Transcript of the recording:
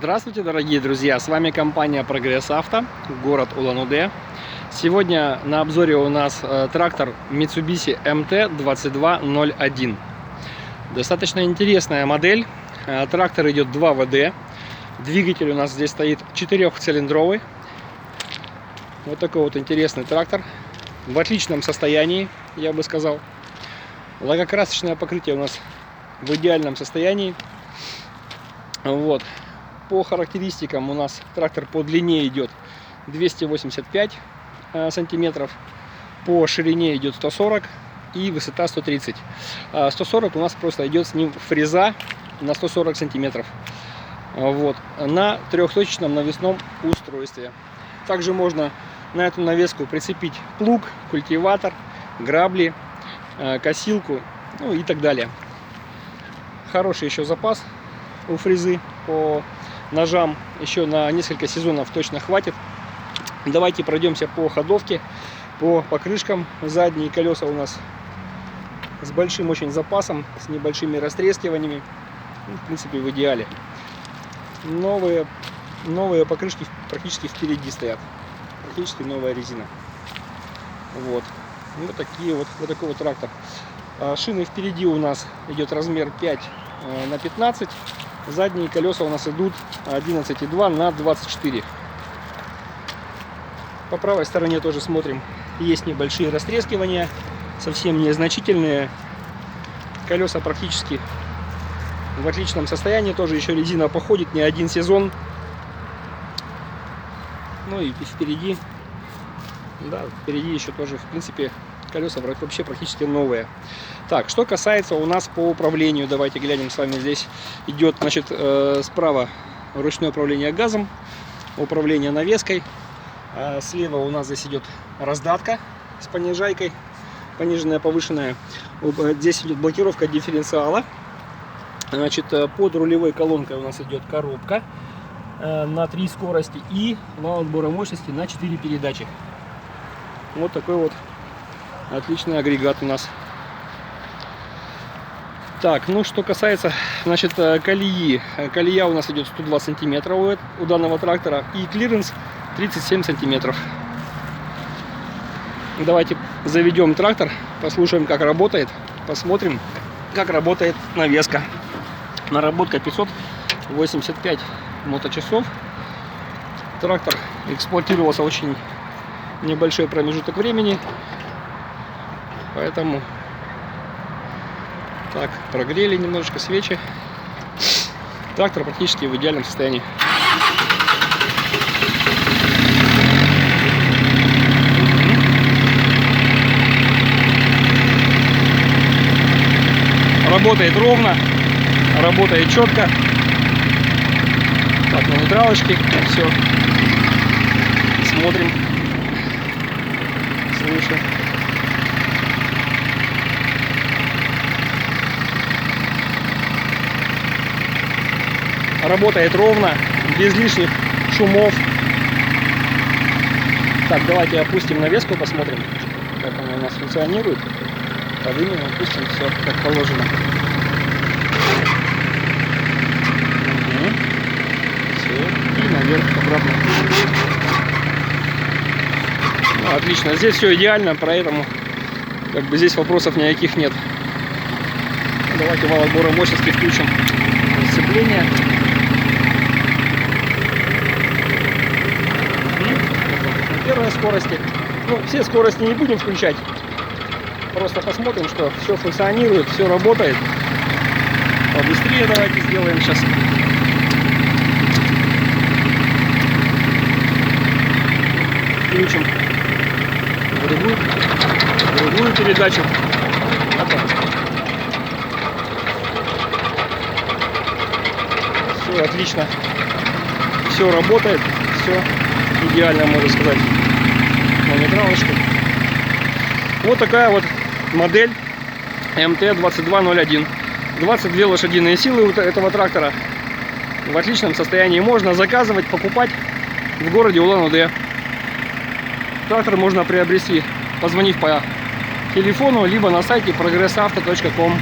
Здравствуйте, дорогие друзья! С вами компания Прогресс Авто, город Улан-Удэ. Сегодня на обзоре у нас трактор Mitsubishi MT-2201. Достаточно интересная модель. Трактор идет 2ВД. Двигатель у нас здесь стоит 4-цилиндровый. Вот такой вот интересный трактор. В отличном состоянии, я бы сказал. Лакокрасочное покрытие у нас в идеальном состоянии. Вот. По характеристикам у нас трактор по длине идет 285 сантиметров, по ширине идет 140 и высота 130. 140 у нас просто идет с ним фреза на 140 сантиметров. Вот. На трехточечном навесном устройстве. Также можно на эту навеску прицепить плуг, культиватор, грабли, косилку, ну и так далее. Хороший еще запас у фрезы по ножам, еще на несколько сезонов точно хватит. Давайте пройдемся по ходовке, по покрышкам. Задние колеса у нас с большим очень запасом, с небольшими растрескиваниями, ну, в принципе в идеале. Новые покрышки практически впереди стоят, практически новая резина. Вот такой вот трактор. Шины впереди у нас идет размер 5 на 15. Задние колеса у нас идут 11,2 на 24. По правой стороне тоже смотрим. Есть небольшие растрескивания, совсем незначительные. Колеса практически в отличном состоянии. Тоже еще резина походит не один сезон. Ну и впереди. Да, впереди еще тоже, в принципе, колеса вообще практически новые. Так, что касается у нас по управлению, давайте глянем с вами. Здесь идет, значит, справа ручное управление газом, управление навеской. Слева у нас здесь идет раздатка с понижайкой, пониженная, повышенная. Здесь идет блокировка дифференциала. Значит, под рулевой колонкой у нас идет коробка на 3 скорости и вал отбора мощности на 4 передачи. Вот такой вот отличный агрегат у нас. Так, ну что касается, значит, колеи. Колея у нас идет 102 сантиметра у данного трактора и клиренс 37 сантиметров. Давайте заведем трактор, послушаем, как работает, посмотрим, как работает навеска. Наработка 585 моточасов. Трактор эксплуатировался очень небольшой промежуток времени, поэтому так, прогрели немножечко свечи. Трактор практически в идеальном состоянии. Работает ровно, работает четко. Так, на нейтралочке все. Смотрим. Слышим. Работает ровно, без лишних шумов. Так, давайте опустим навеску, посмотрим, как она у нас функционирует. Поднимем, опустим, все как положено. Все, и наверх, обратно. Ну, отлично, здесь все идеально, поэтому как бы здесь вопросов никаких нет. Давайте вал отбора мощности включим. Сцепление. Первой скорости. Ну, все скорости не будем включать. Просто посмотрим, что все функционирует, все работает. Побыстрее давайте сделаем сейчас. Включим другую передачу. Все отлично. Все работает. Все идеально, можно сказать. На нейтралочке. Вот такая вот модель MT-2201. 22 лошадиные силы у этого трактора. В отличном состоянии. Можно заказывать, покупать в городе Улан-Удэ. Трактор можно приобрести, позвонив по телефону, либо на сайте progressauto.com.